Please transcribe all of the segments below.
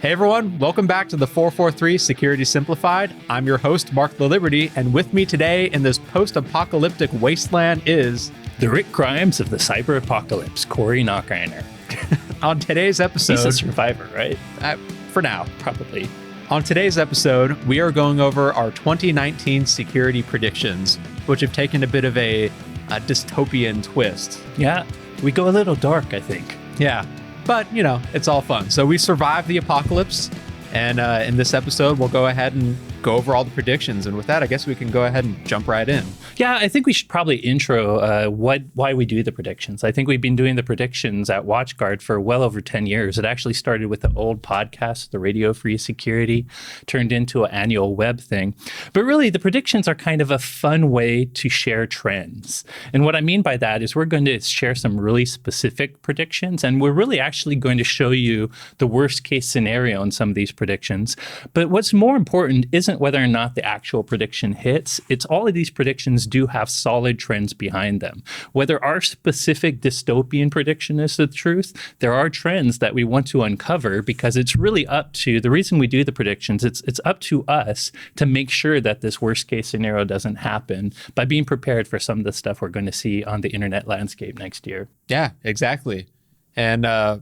Hey everyone, welcome back to the 443 Security Simplified. I'm your host, Mark the Liberty, and with me today in this post-apocalyptic wasteland is... the Rick Grimes of the cyber apocalypse, Corey Knockreiner. On today's episode... He's a survivor, right? For now. Probably. On today's episode, we are going over our 2019 security predictions, which have taken a bit of a dystopian twist. Yeah, we go a little dark, I think. Yeah. But, you know, it's all fun. So we survived the apocalypse, and in this episode, we'll go ahead and go over all the predictions. And with that, I guess we can go ahead and jump right in. Yeah, I think we should probably intro why we do the predictions. I think we've been doing the predictions at WatchGuard for well over 10 years. It actually started with the old podcast, the Radio Free Security, turned into an annual web thing. But really, the predictions are kind of a fun way to share trends. And what I mean by that is we're going to share some really specific predictions, and we're really actually going to show you the worst case scenario in some of these predictions. But what's more important isn't whether or not the actual prediction hits. It's all of these predictions do have solid trends behind them. Whether our specific dystopian prediction is the truth, there are trends that we want to uncover, because it's really up to, the reason we do the predictions, it's up to us to make sure that this worst case scenario doesn't happen by being prepared for some of the stuff we're going to see on the internet landscape next year. Yeah, exactly. And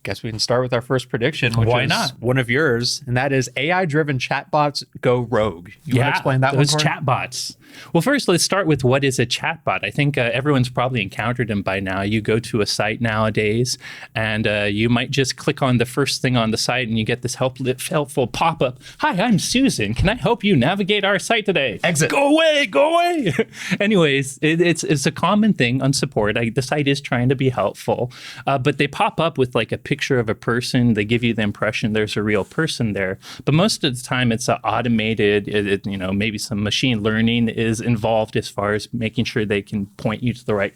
guess we can start with our first prediction, which Why is not? one of yours, and that is AI-driven chatbots go rogue. You want to explain that one, those Corey? chatbots. Well, first, let's start with what is a chatbot. I think everyone's probably encountered them by now. You go to a site nowadays, and you might just click on the first thing on the site, and you get this helpful pop-up. Hi, I'm Susan. Can I help you navigate our site today? Exit. Go away, go away. Anyways, it's a common thing on support. The site is trying to be helpful, but they pop up with like a picture of a person. They give you the impression there's a real person there, but most of the time it's automated. Maybe some machine learning is involved as far as making sure they can point you to the right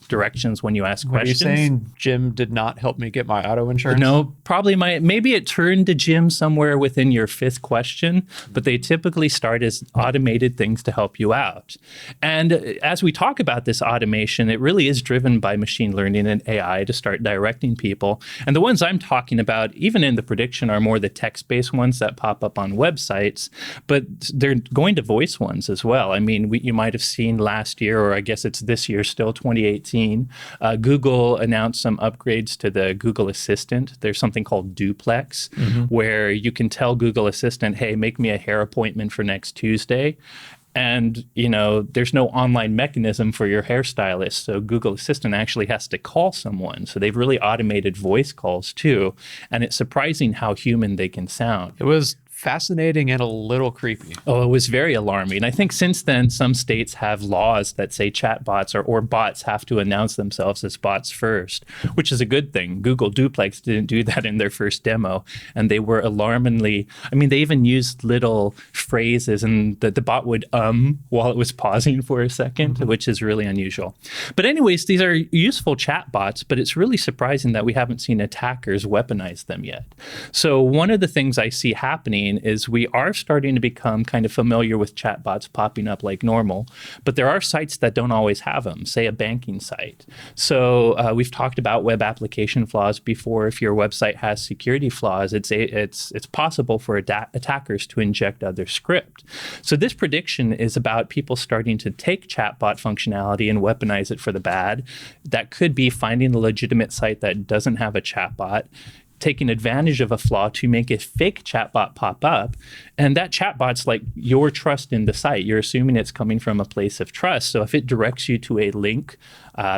directions when you ask questions. Are you saying Jim did not help me get my auto insurance? No, probably maybe it turned to Jim somewhere within your fifth question, but they typically start as automated things to help you out. And as we talk about this automation, it really is driven by machine learning and AI to start directing people. And the ones I'm talking about, even in the prediction, are more the text-based ones that pop up on websites, but they're going to voice ones as well. I mean, you might have seen last year, or I guess it's this year still, 2018, Google announced some upgrades to the Google Assistant. There's something called Duplex, where you can tell Google Assistant, hey, make me a hair appointment for next Tuesday. And, there's no online mechanism for your hairstylist. So Google Assistant actually has to call someone. So they've really automated voice calls too. And it's surprising how human they can sound. It was fascinating and a little creepy. Oh, it was very alarming. I think since then, some states have laws that say chatbots or bots have to announce themselves as bots first, which is a good thing. Google Duplex didn't do that in their first demo, and they were alarmingly, they even used little phrases, and the bot would while it was pausing for a second, which is really unusual. But anyways, these are useful chatbots, but it's really surprising that we haven't seen attackers weaponize them yet. So one of the things I see happening is we are starting to become kind of familiar with chatbots popping up like normal, but there are sites that don't always have them, say a banking site. So we've talked about web application flaws before. If your website has security flaws, it's possible for attackers to inject other script. So this prediction is about people starting to take chatbot functionality and weaponize it for the bad. That could be finding a legitimate site that doesn't have a chatbot, taking advantage of a flaw to make a fake chatbot pop up. And that chatbot's like your trust in the site. You're assuming it's coming from a place of trust. So if it directs you to a link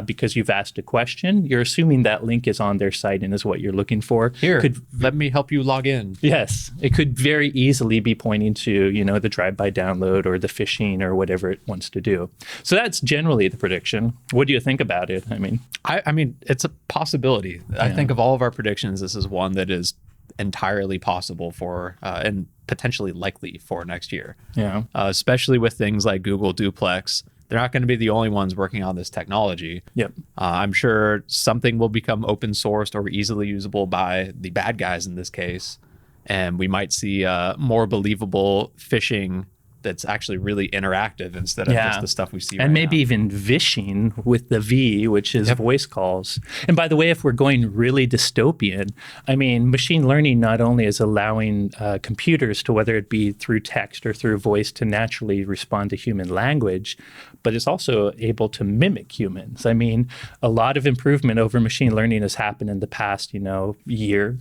because you've asked a question, you're assuming that link is on their site and is what you're looking for. Here, let me help you log in. Yes, it could very easily be pointing to, the drive-by download or the phishing or whatever it wants to do. So that's generally the prediction. What do you think about it? I mean, it's a possibility. Yeah. I think of all of our predictions, this is one that is entirely possible for and potentially likely for next year. Yeah. Especially with things like Google Duplex. They're not going to be the only ones working on this technology. Yep. I'm sure something will become open sourced or easily usable by the bad guys in this case. And we might see more believable phishing that's actually really interactive instead of just the stuff we see and right maybe now. even vishing with the V, which is voice calls. And by the way, if we're going really dystopian, I mean, machine learning not only is allowing computers to, whether it be through text or through voice, to naturally respond to human language, but it's also able to mimic humans. I mean, a lot of improvement over machine learning has happened in the past, year.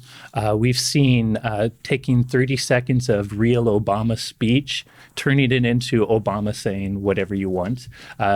We've seen taking 30 seconds of real Obama speech, turning it into Obama saying whatever you want.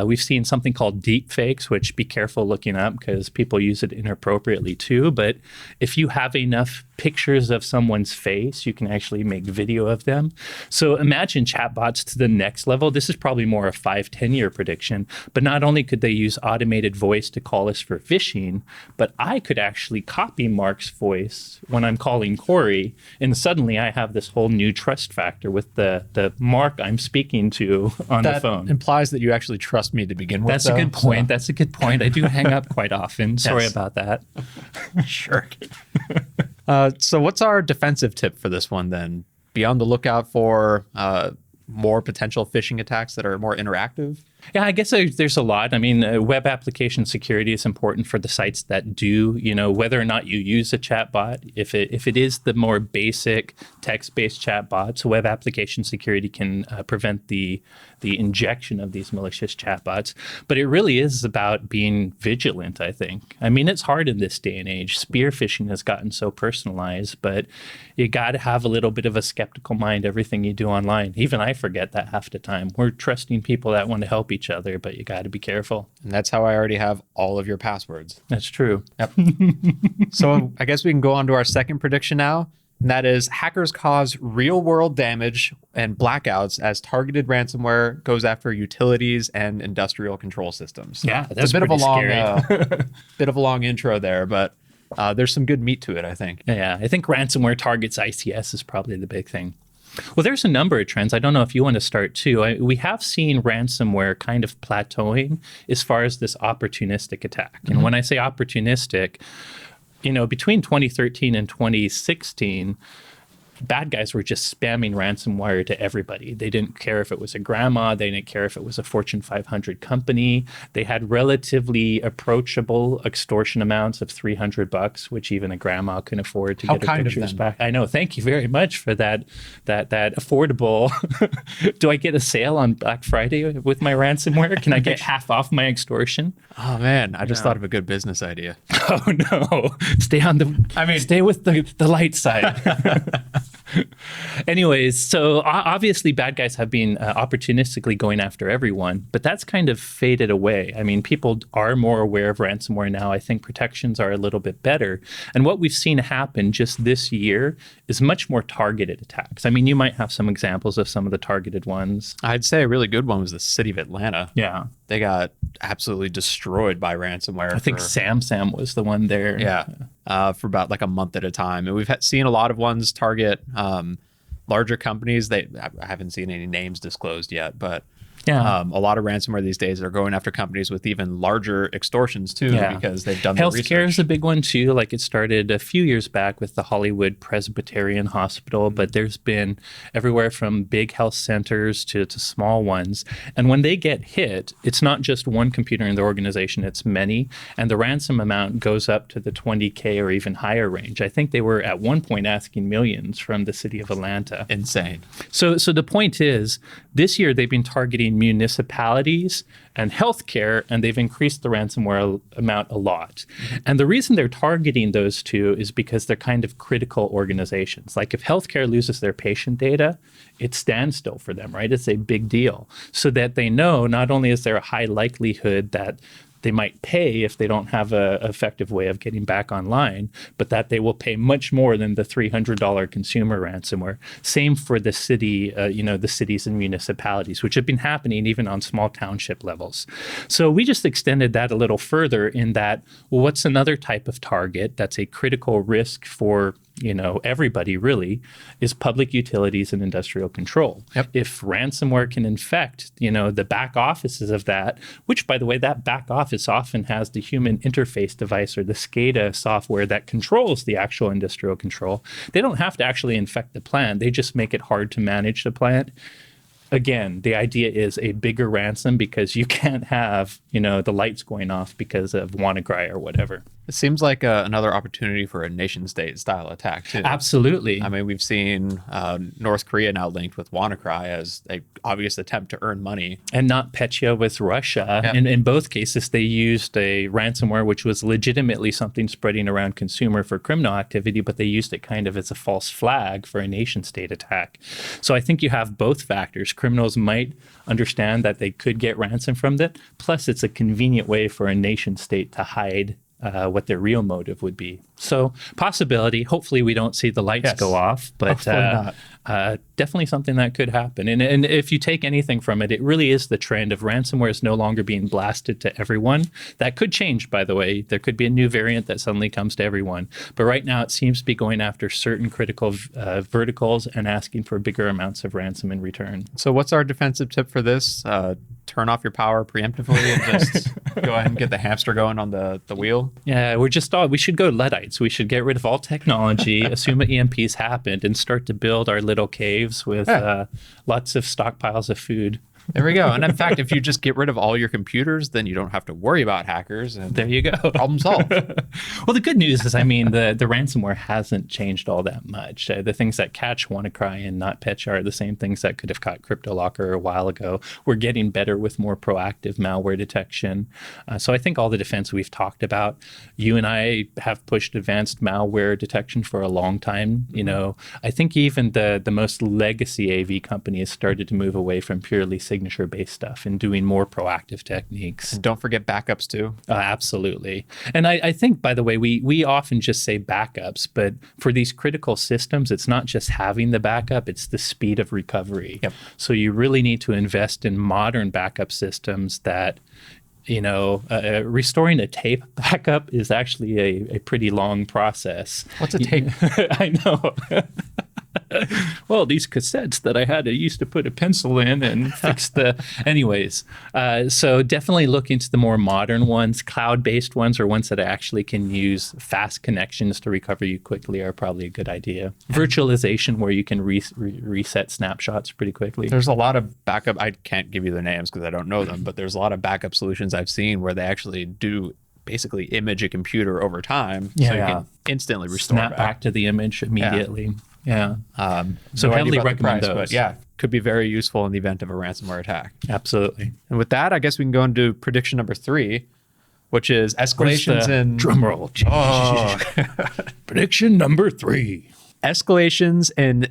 We've seen something called deep fakes, which be careful looking up because people use it inappropriately too. But if you have enough pictures of someone's face, you can actually make video of them. So imagine chatbots to the next level. This is probably more a 5-10 year prediction, but not only could they use automated voice to call us for phishing, but I could actually copy Mark's voice when I'm calling Corey, and suddenly I have this whole new trust factor with the Mark I'm speaking to on the phone. That implies that you actually trust me to begin with. That's a good point. That's a good point. I do hang up quite often. Sorry about that. Sure. So what's our defensive tip for this one then? Be on the lookout for more potential phishing attacks that are more interactive? Yeah, I guess there's a lot. I mean, web application security is important for the sites that do, whether or not you use a chatbot. If it is the more basic text-based chatbots, web application security can prevent the injection of these malicious chatbots. But it really is about being vigilant, I think. I mean, it's hard in this day and age. Spear phishing has gotten so personalized, but you got to have a little bit of a skeptical mind everything you do online. Even I forget that half the time. We're trusting people that want to help each other, but you got to be careful. And that's how I already have all of your passwords. That's true. Yep. So I guess we can go on to our second prediction now. And that is hackers cause real world damage and blackouts as targeted ransomware goes after utilities and industrial control systems. Yeah, it's a bit of a long intro there, but there's some good meat to it, I think. Yeah, I think ransomware targets ICS is probably the big thing. Well, there's a number of trends. I don't know if you want to start too. We have seen ransomware kind of plateauing as far as this opportunistic attack. And when I say opportunistic, between 2013 and 2016, bad guys were just spamming ransomware to everybody. They didn't care if it was a grandma. They didn't care if it was a Fortune 500 company. They had relatively approachable extortion amounts of $300, which even a grandma can afford to get her pictures back. I know. Thank you very much for that affordable. Do I get a sale on Black Friday with my ransomware? Can I get half off my extortion? Oh man, I just thought of a good business idea. Oh no. Stay with the light side. Anyways, so obviously bad guys have been opportunistically going after everyone, but that's kind of faded away. I mean, people are more aware of ransomware now. I think protections are a little bit better. And what we've seen happen just this year is much more targeted attacks. I mean, you might have some examples of some of the targeted ones. I'd say a really good one was the city of Atlanta. Yeah. They got absolutely destroyed by ransomware. I think Sam was the one there. Yeah. For about like a month at a time. And we've seen a lot of ones target larger companies. I haven't seen any names disclosed yet, but a lot of ransomware these days are going after companies with even larger extortions too, because they've done the research. Healthcare is a big one too. Like it started a few years back with the Hollywood Presbyterian Hospital, but there's been everywhere from big health centers to small ones. And when they get hit, it's not just one computer in the organization, it's many. And the ransom amount goes up to the 20K or even higher range. I think they were at one point asking millions from the city of Atlanta. Insane. So the point is, this year they've been targeting municipalities and healthcare, and they've increased the ransomware amount a lot. And the reason they're targeting those two is because they're kind of critical organizations. Like if healthcare loses their patient data, it stands still for them, right? It's a big deal. So that they know not only is there a high likelihood that they might pay if they don't have an effective way of getting back online, but that they will pay much more than the $300 consumer ransomware. Same for the city, the cities and municipalities, which have been happening even on small township levels. So we just extended that a little further in that, well, what's another type of target that's a critical risk for everybody really, is public utilities and industrial control. Yep. If ransomware can infect, the back offices of that, which by the way, that back office often has the human interface device or the SCADA software that controls the actual industrial control. They don't have to actually infect the plant. They just make it hard to manage the plant. again, the idea is a bigger ransom because you can't have, the lights going off because of WannaCry or whatever. It seems like another opportunity for a nation-state style attack, too. Absolutely. I mean, we've seen North Korea now linked with WannaCry as an obvious attempt to earn money. And NotPetya with Russia. Yep. And in both cases, they used a ransomware, which was legitimately something spreading around consumer for criminal activity, but they used it kind of as a false flag for a nation-state attack. So I think you have both factors. Criminals might understand that they could get ransom from that. Plus, it's a convenient way for a nation-state to hide what their real motive would be. So possibility. Hopefully we don't see the lights go off, but definitely something that could happen. And if you take anything from it, it really is the trend of ransomware is no longer being blasted to everyone. That could change, by the way. There could be a new variant that suddenly comes to everyone. But right now it seems to be going after certain critical verticals and asking for bigger amounts of ransom in return. So what's our defensive tip for this? Turn off your power preemptively and just go ahead and get the hamster going on the wheel? Yeah, we should go Luddites. We should get rid of all technology, assume that EMPs happened, and start to build our little caves with lots of stockpiles of food. There we go. And in fact, if you just get rid of all your computers, then you don't have to worry about hackers. And there you go. Problem solved. Well, the good news is, the ransomware hasn't changed all that much. The things that catch WannaCry and NotPetya are the same things that could have caught CryptoLocker a while ago. We're getting better with more proactive malware detection. So I think all the defense we've talked about, you and I have pushed advanced malware detection for a long time. I think even the most legacy AV companies started to move away from purely signature-based stuff and doing more proactive techniques. And don't forget backups too. Absolutely. And I think, by the way, we often just say backups, but for these critical systems, it's not just having the backup, it's the speed of recovery. Yep. So you really need to invest in modern backup systems that restoring a tape backup is actually a pretty long process. What's a tape? I know. Well, these cassettes that I used to put a pencil in and fix anyways. So definitely look into the more modern ones. Cloud-based ones or ones that actually can use fast connections to recover you quickly are probably a good idea. Virtualization, where you can reset snapshots pretty quickly. There's a lot of backup. I can't give you the names because I don't know them, but there's a lot of backup solutions I've seen where they actually do basically image a computer over time. So you can instantly restore Snap back to the image immediately. Yeah. So heavily recommend those. But yeah, could be very useful in the event of a ransomware attack. Absolutely. And with that, I guess we can go into prediction number 3, which is escalations in... Drum roll. Oh. Prediction number 3. Escalations in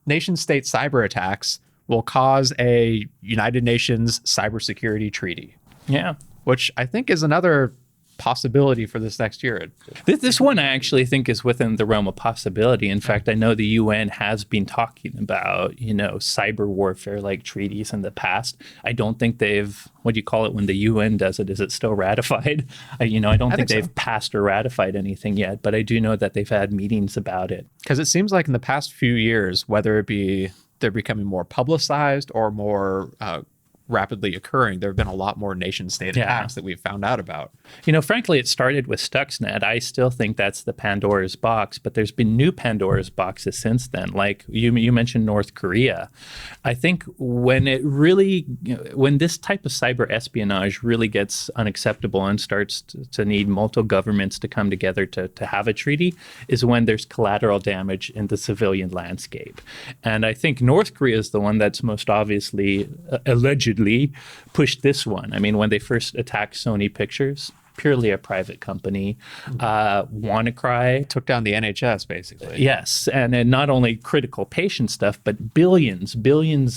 nation-state cyber attacks will cause a United Nations cybersecurity treaty. Yeah. Which I think is another possibility for this next year. This one I actually think is within the realm of possibility. In fact, I know the UN has been talking about, cyber warfare like treaties in the past. I don't think they've, what do you call it when the UN does it? Is it still ratified? I don't think they've passed or ratified anything yet, but I do know that they've had meetings about it. Because it seems like in the past few years, whether it be they're becoming more publicized or more rapidly occurring, there have been a lot more nation-state attacks that we've found out about. Frankly, it started with Stuxnet. I still think that's the Pandora's box, but there's been new Pandora's boxes since then. Like you mentioned North Korea. I think when this type of cyber espionage really gets unacceptable and starts to need multiple governments to come together to have a treaty is when there's collateral damage in the civilian landscape. And I think North Korea is the one that's most obviously alleged pushed this one. I mean, when they first attacked Sony Pictures, purely a private company. WannaCry took down the NHS, basically. Yes, and not only critical patient stuff, but billions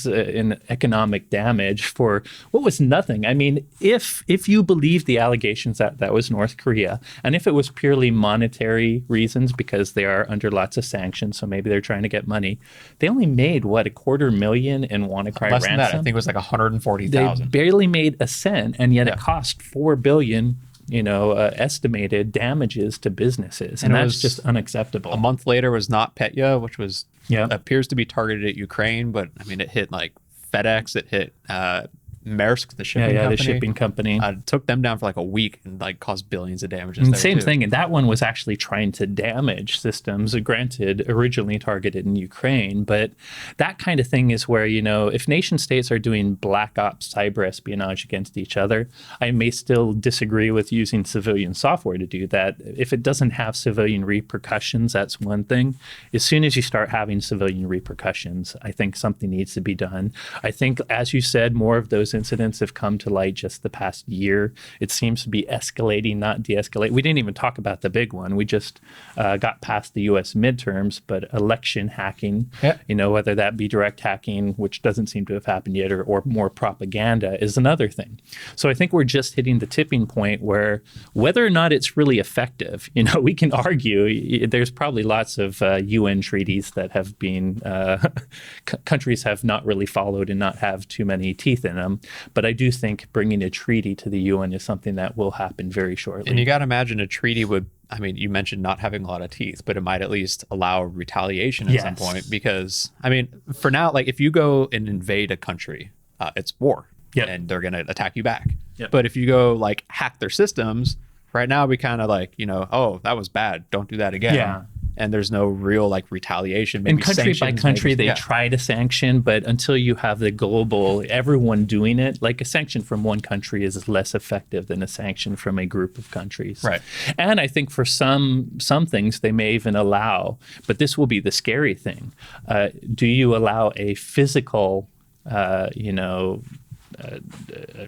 in economic damage for what was nothing. I mean, if you believe the allegations that was North Korea, and if it was purely monetary reasons because they are under lots of sanctions, so maybe they're trying to get money, they only made, $250,000 in WannaCry Less ransom? than that, I think it was like $140,000. They barely made a cent, and yet it cost $4 billion estimated damages to businesses. And that's just unacceptable. A month later was NotPetya, which was appears to be targeted at Ukraine, but I mean, it hit like FedEx, it hit Maersk, the shipping Yeah, company. the shipping company. Took them down for like a week and like caused billions of damages. And same thing. And that one was actually trying to damage systems, granted, originally targeted in Ukraine. But that kind of thing is where, you know, if nation states are doing black ops cyber espionage against each other, I may still disagree with using civilian software to do that. If it doesn't have civilian repercussions, that's one thing. As soon as you start having civilian repercussions, I think something needs to be done. I think, as you said, more of those incidents have come to light just the past year. It seems to be escalating, not de-escalating. We didn't even talk about the big one. We just got past the U.S. midterms, but election hacking, you know, whether that be direct hacking, which doesn't seem to have happened yet, or more propaganda is another thing. So I think we're just hitting the tipping point where whether or not it's really effective, you know, we can argue. There's probably lots of UN treaties that have been, countries have not really followed and not have too many teeth in them. But I do think bringing a treaty to the UN is something that will happen very shortly. And you got to imagine a treaty would, I mean, you mentioned not having a lot of teeth, but it might at least allow retaliation at some point. Because, I mean, for now, like if you go and invade a country, it's war. And they're going to attack you back. But if you go like hack their systems, right now we kind of like, you know, oh, that was bad. Don't do that again. And there's no real like retaliation. Maybe and country by country, they try to sanction, but until you have the global, everyone doing it, like a sanction from one country is less effective than a sanction from a group of countries. Right. And I think for some things they may even allow, but this will be the scary thing. Do you allow a physical,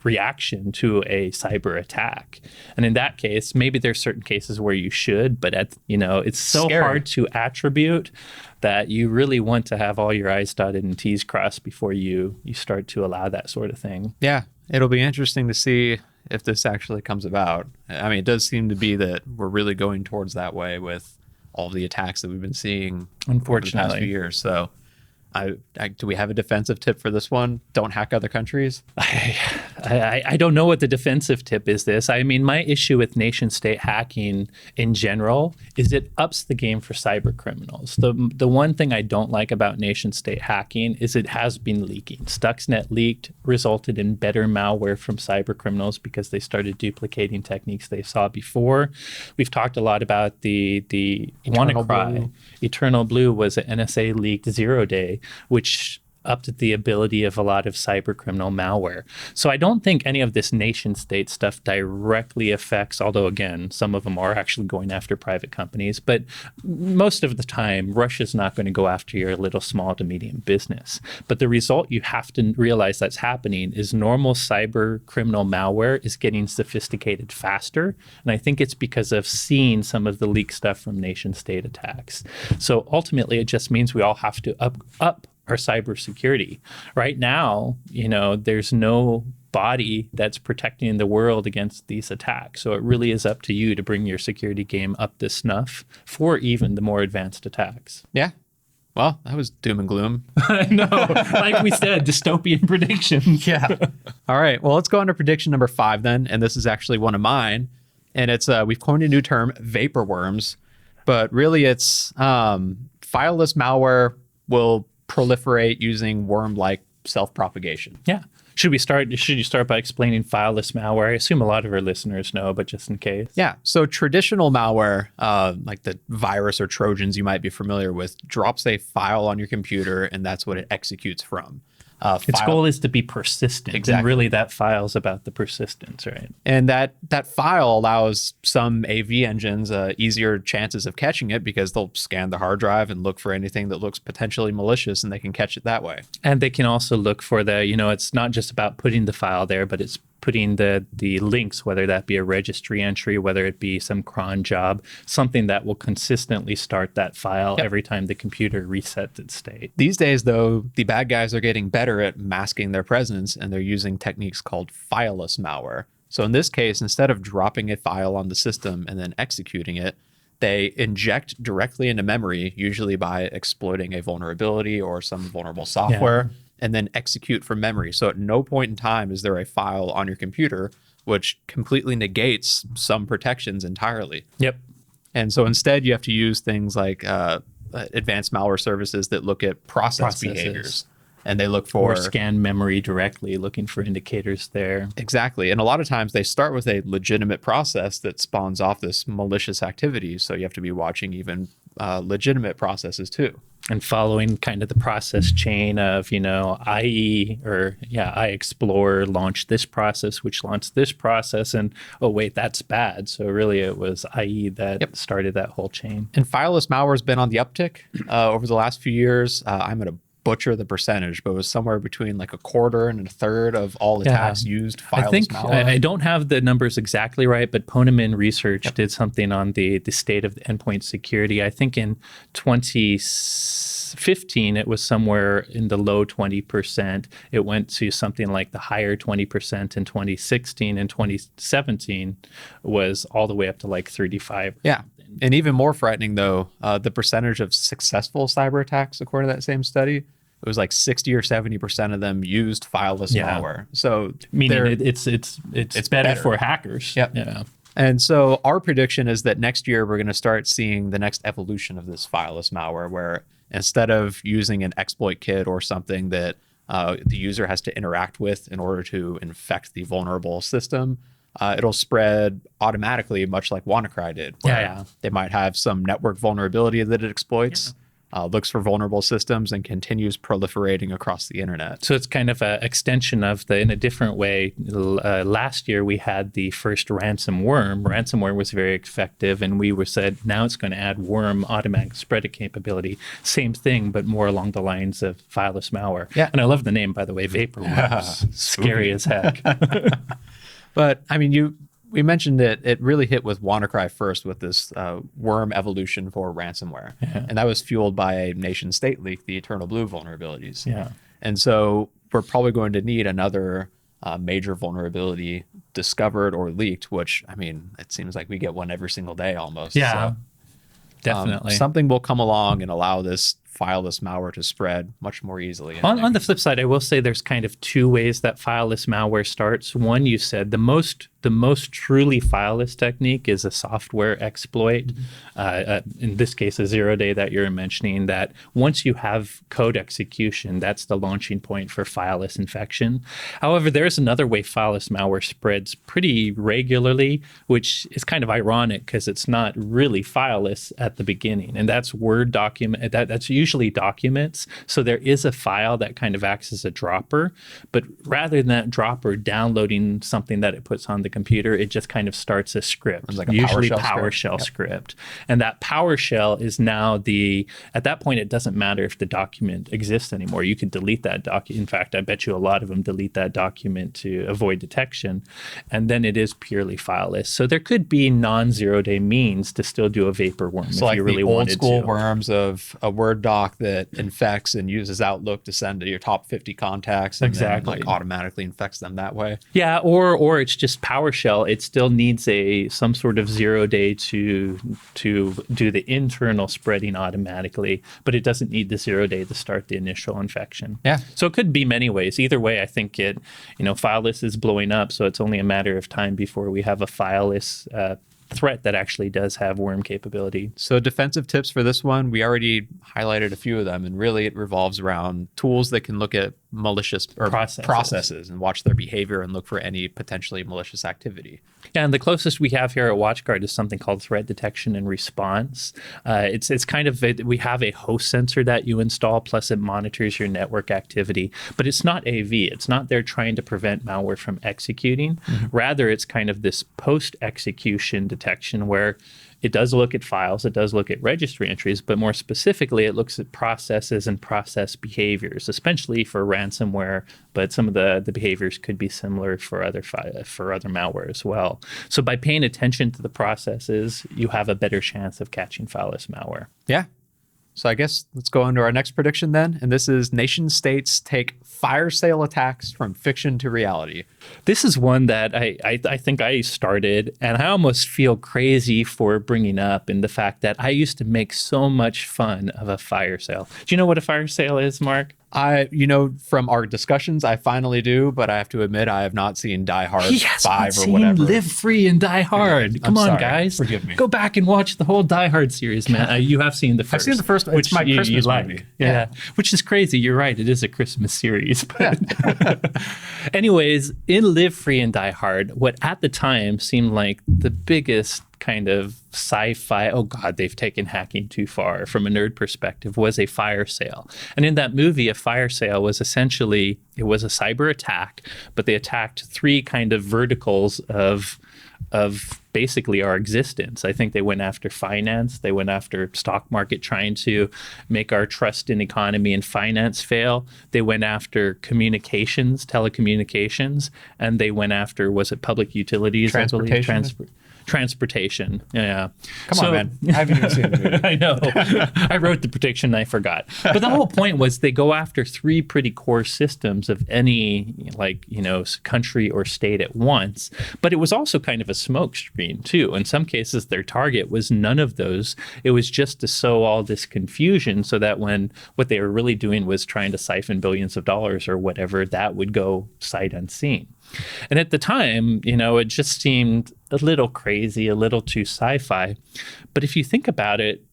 reaction to a cyber attack? And in that case, maybe there's certain cases where you should, but it's so hard to attribute that you really want to have all your I's dotted and T's crossed before you start to allow that sort of thing. Yeah, it'll be interesting to see if this actually comes about. I mean, it does seem to be that we're really going towards that way with all the attacks that we've been seeing unfortunately over the past few years. So do we have a defensive tip for this one? Don't hack other countries? I don't know what the defensive tip is this. I mean, my issue with nation state hacking in general is it ups the game for cyber criminals. The one thing I don't like about nation state hacking is it has been leaking. Stuxnet leaked, resulted in better malware from cyber criminals because they started duplicating techniques they saw before. We've talked a lot about the WannaCry. Eternal Blue was an NSA leaked 0-day, which upped the ability of a lot of cyber criminal malware. So I don't think any of this nation state stuff directly affects, although again, some of them are actually going after private companies, but most of the time, Russia's not going to go after your little small to medium business. But the result you have to realize that's happening is normal cyber criminal malware is getting sophisticated faster. And I think it's because of seeing some of the leaked stuff from nation state attacks. So ultimately, it just means we all have to up our cybersecurity. Right now, there's no body that's protecting the world against these attacks. So it really is up to you to bring your security game up to snuff for even the more advanced attacks. Yeah. Well, that was doom and gloom. I know. Like we said, dystopian predictions. Yeah. All right. Well, let's go on to prediction number 5 then. And this is actually one of mine. And it's we've coined a new term, Vaporworms. But really it's fileless malware will proliferate using worm-like self-propagation. Yeah. Should you start by explaining fileless malware? I assume a lot of our listeners know, but just in case. Yeah. So traditional malware, like the virus or Trojans you might be familiar with, drops a file on your computer, and that's what it executes from. Its goal is to be persistent. Exactly. And really that file's about the persistence, right? And that file allows some AV engines easier chances of catching it because they'll scan the hard drive and look for anything that looks potentially malicious, and they can catch it that way. And they can also look for it's not just about putting the file there, but it's putting the links, whether that be a registry entry, whether it be some cron job, something that will consistently start that file every time the computer resets its state. These days, though, the bad guys are getting better at masking their presence, and they're using techniques called fileless malware. So in this case, instead of dropping a file on the system and then executing it, they inject directly into memory, usually by exploiting a vulnerability or some vulnerable software. Yeah. And then execute from memory. So at no point in time is there a file on your computer, which completely negates some protections entirely. Yep. And so instead you have to use things like advanced malware services that look at process behaviors. and they look for... Or scan memory directly, looking for indicators there. Exactly. And a lot of times they start with a legitimate process that spawns off this malicious activity. So you have to be watching even legitimate processes too. And following kind of the process chain of, iExplorer launched this process, which launched this process, and oh wait, that's bad. So really it was IE that started that whole chain. And fileless malware has been on the uptick over the last few years. I'm going to butcher the percentage, but it was somewhere between like a quarter and a third of all attacks used fileless malware. I don't have the numbers exactly right, but Poneman Research did something on the state of endpoint security. I think in 2015, it was somewhere in the low 20%. It went to something like the higher 20% in 2016, and 2017 was all the way up to like 35%. Yeah. And even more frightening, though, the percentage of successful cyber attacks, according to that same study, it was like 60 or 70% of them used fileless malware. So meaning it's better for hackers. Yep. Yeah. And so our prediction is that next year we're going to start seeing the next evolution of this fileless malware, where instead of using an exploit kit or something that the user has to interact with in order to infect the vulnerable system, it'll spread automatically, much like WannaCry did. They might have some network vulnerability that it exploits, looks for vulnerable systems, and continues proliferating across the internet. So it's kind of an extension of in a different way. Last year, we had the first ransomware. Ransomware was very effective, and we said, now it's going to add worm automatic spread capability. Same thing, but more along the lines of fileless malware. Yeah. And I love the name, by the way, Vaporworms. Scary as heck. But I mean, we mentioned that it really hit with WannaCry first with this worm evolution for ransomware. And that was fueled by a nation state leak, the Eternal Blue vulnerabilities. And so we're probably going to need another major vulnerability discovered or leaked, which, I mean, it seems like we get one every single day almost. Yeah, so, definitely. Something will come along and allow this fileless malware to spread much more easily. On the flip side, I will say there's kind of two ways that fileless malware starts. One, you said the most truly fileless technique is a software exploit. In this case, a 0-day that you're mentioning, that once you have code execution, that's the launching point for fileless infection. However, there's another way fileless malware spreads pretty regularly, which is kind of ironic because it's not really fileless at the beginning. And that's Word document. That's usually documents. So there is a file that kind of acts as a dropper, but rather than that dropper downloading something that it puts on the computer, it just kind of starts a script, like a usually PowerShell script. And that PowerShell is now at that point, it doesn't matter if the document exists anymore. You can delete that document. In fact, I bet you a lot of them delete that document to avoid detection. And then it is purely fileless. So there could be non-0-day means to still do a Vaporworm if you really wanted to. So like the old school worms of a Word doc that infects and uses Outlook to send to your top 50 contacts and then like automatically infects them that way. Yeah, or it's just PowerShell. It still needs some sort of 0-day to do the internal spreading automatically, but it doesn't need the 0-day to start the initial infection. Yeah. So it could be many ways. Either way, I think fileless is blowing up, so it's only a matter of time before we have a fileless threat that actually does have worm capability. So defensive tips for this one, we already highlighted a few of them, and really it revolves around tools that can look at malicious processes and watch their behavior and look for any potentially malicious activity. Yeah, and the closest we have here at WatchGuard is something called threat detection and response. It's kind of we have a host sensor that you install, plus it monitors your network activity, but it's not AV. It's not there trying to prevent malware from executing. Rather, it's kind of this post-execution detection where it does look at files, it does look at registry entries, but more specifically, it looks at processes and process behaviors, especially for ransomware, but some of the behaviors could be similar for other malware as well. So by paying attention to the processes, you have a better chance of catching fileless malware. Yeah. So I guess let's go on to our next prediction then. And this is nation states take fire sale attacks from fiction to reality. This is one that I think I started, and I almost feel crazy for bringing up in the fact that I used to make so much fun of a fire sale. Do you know what a fire sale is, Mark? From our discussions, I finally do, but I have to admit, I have not seen Die Hard 5 or whatever. whatever. Live Free and Die Hard. Come on, guys. Forgive me. Go back and watch the whole Die Hard series, man. You have seen the first. I've seen the first. It's my Christmas movie. Yeah. Which is crazy. You're right. It is a Christmas series. But anyways, in Live Free and Die Hard, what at the time seemed like the biggest kind of sci-fi, oh God, they've taken hacking too far from a nerd perspective, was a fire sale. And in that movie, a fire sale was essentially, it was a cyber attack, but they attacked three kind of verticals of basically our existence. I think they went after finance, they went after stock market, trying to make our trust in economy and finance fail. They went after communications, telecommunications, and they went after, was it public utilities? Transportation. Yeah. Come on, man. I haven't even seen the movie. I know. I wrote the prediction and I forgot. But the whole point was they go after three pretty core systems of any country or state at once. But it was also kind of a smoke screen too. In some cases, their target was none of those. It was just to sow all this confusion so that when what they were really doing was trying to siphon billions of dollars or whatever, that would go sight unseen. And at the time, it just seemed a little crazy, a little too sci-fi. But if you think about it,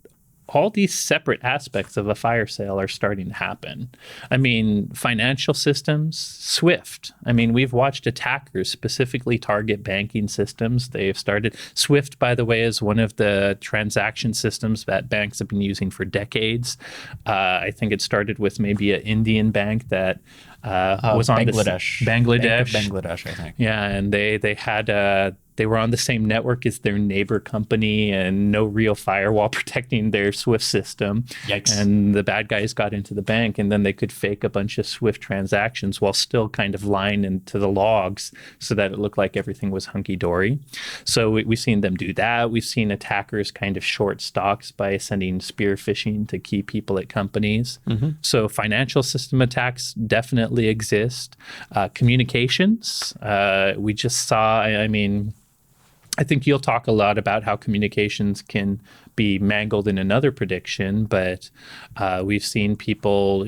all these separate aspects of a fire sale are starting to happen. I mean, financial systems, SWIFT. I mean, we've watched attackers specifically target banking systems. They have started. SWIFT, by the way, is one of the transaction systems that banks have been using for decades. I think it started with maybe an Indian bank that was on Bangladesh. Bangladesh, I think. Yeah, and they had they were on the same network as their neighbor company and no real firewall protecting their SWIFT system. Yikes. And the bad guys got into the bank, and then they could fake a bunch of SWIFT transactions while still kind of lying into the logs so that it looked like everything was hunky-dory. So we've seen them do that. We've seen attackers kind of short stocks by sending spear phishing to key people at companies. Mm-hmm. So financial system attacks definitely exist. Communications, we just saw, I think you'll talk a lot about how communications can be mangled in another prediction, but we've seen people,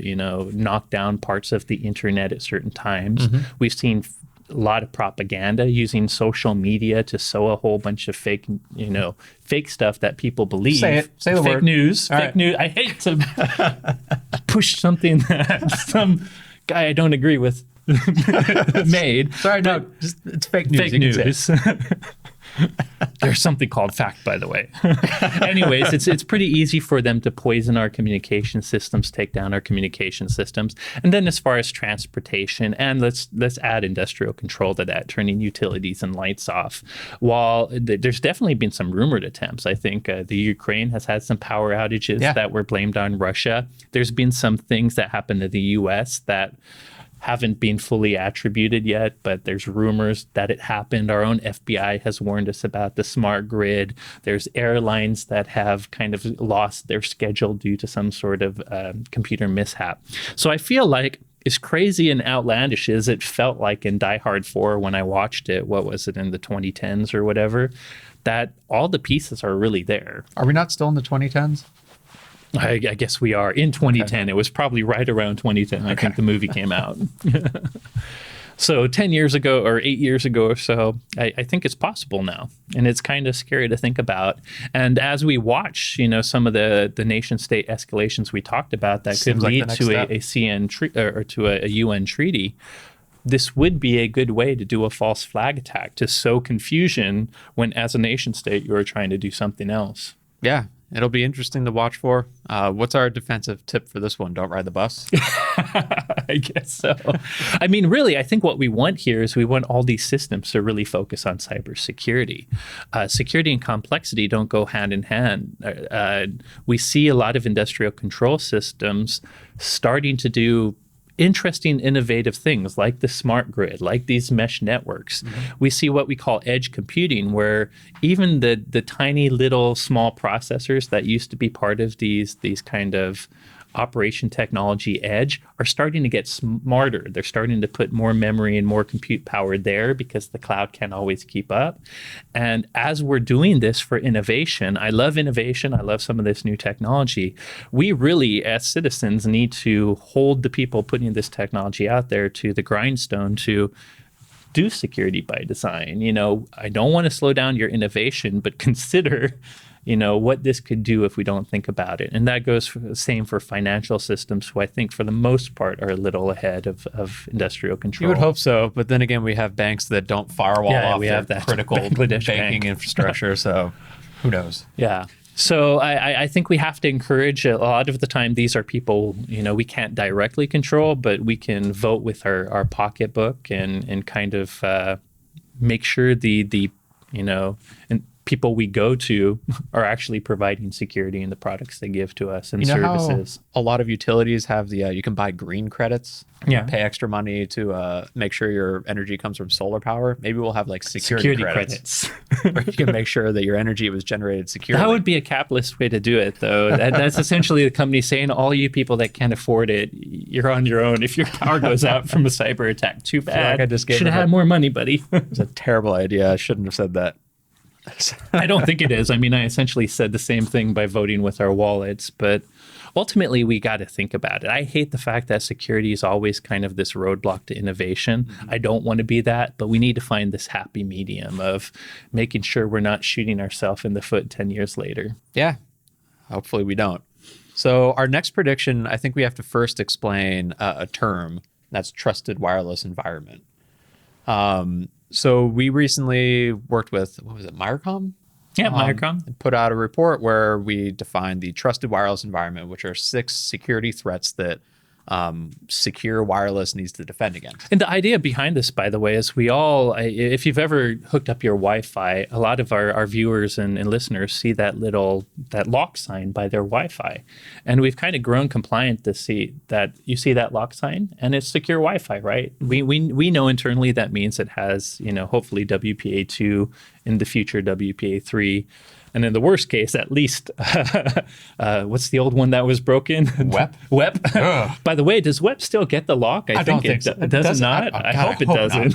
knock down parts of the internet at certain times. Mm-hmm. We've seen a lot of propaganda using social media to sow a whole bunch of fake stuff that people believe. Say it. Say the word. Fake news. All fake right. news. I hate to push something that some guy I don't agree with made. Sorry, no, it's fake news. Fake news. There's something called fact, by the way. Anyways, it's pretty easy for them to poison our communication systems, take down our communication systems. And then as far as transportation, and let's add industrial control to that, turning utilities and lights off. While there's definitely been some rumored attempts, I think the Ukraine has had some power outages that were blamed on Russia. There's been some things that happened in the US that haven't been fully attributed yet, but there's rumors that it happened. Our own FBI has warned us about the smart grid. There's airlines that have kind of lost their schedule due to some sort of computer mishap. So I feel like, as crazy and outlandish as it felt like in Die Hard 4 when I watched it, what was it, in the 2010s or whatever, that all the pieces are really there. Are we not still in the 2010s? I guess we are. In 2010. Okay. It was probably right around 2010. I think the movie came out. So 10 years ago or 8 years ago or so, I think it's possible now. And it's kind of scary to think about. And as we watch, some of the nation state escalations we talked about that could lead to a CN or to a UN treaty, this would be a good way to do a false flag attack, to sow confusion when as a nation state you are trying to do something else. Yeah. It'll be interesting to watch for. What's our defensive tip for this one? Don't ride the bus? I guess so. Really, I think what we want here is we want all these systems to really focus on cybersecurity. Security and complexity don't go hand in hand. We see a lot of industrial control systems starting to do interesting, innovative things like the smart grid, like these mesh networks. Mm-hmm. We see what we call edge computing, where even the tiny little small processors that used to be part of these kind of operation technology edge are starting to get smarter. They're starting to put more memory and more compute power there because the cloud can't always keep up. And as we're doing this for innovation, I love innovation. I love some of this new technology. We really, as citizens, need to hold the people putting this technology out there to the grindstone to do security by design. I don't want to slow down your innovation, but consider what this could do if we don't think about it. And that goes for the same for financial systems, who I think for the most part are a little ahead of industrial control. You would hope so, but then again, we have banks that don't firewall off we their have that critical banking infrastructure, so who knows? Yeah. So I think we have to encourage, a lot of the time, these are people, we can't directly control, but we can vote with our pocketbook and kind of make sure the and people we go to are actually providing security in the products they give to us and services. How a lot of utilities have you can buy green credits. Yeah. Pay extra money to make sure your energy comes from solar power. Maybe we'll have like security credits. Where you can make sure that your energy was generated securely. That would be a capitalist way to do it, though. That's essentially the company saying, all you people that can't afford it, you're on your own. If your power goes out from a cyber attack, too bad. Like I just should have had more money, buddy. It was a terrible idea. I shouldn't have said that. I don't think it is. I mean, I essentially said the same thing by voting with our wallets, but ultimately we got to think about it. I hate the fact that security is always kind of this roadblock to innovation. I don't want to be that, but we need to find this happy medium of making sure we're not shooting ourselves in the foot 10 years later. Yeah, hopefully we don't. So our next prediction, I think we have to first explain a term. That's trusted wireless environment. So we recently worked with, what was it, Miercom? Yeah, Miercom. Put out a report where we defined the trusted wireless environment, which are 6 security threats that secure wireless needs to defend against. And the idea behind this, by the way, is we all, if you've ever hooked up your Wi-Fi, a lot of our viewers and listeners see that lock sign by their Wi-Fi. And we've kind of grown compliant to see that you see that lock sign and it's secure Wi-Fi, right? We know internally that means it has, hopefully WPA2, in the future WPA3. And in the worst case, at least, what's the old one that was broken? WEP? WEP. By the way, does WEP still get the lock? I don't think so. Does it not? I hope it doesn't.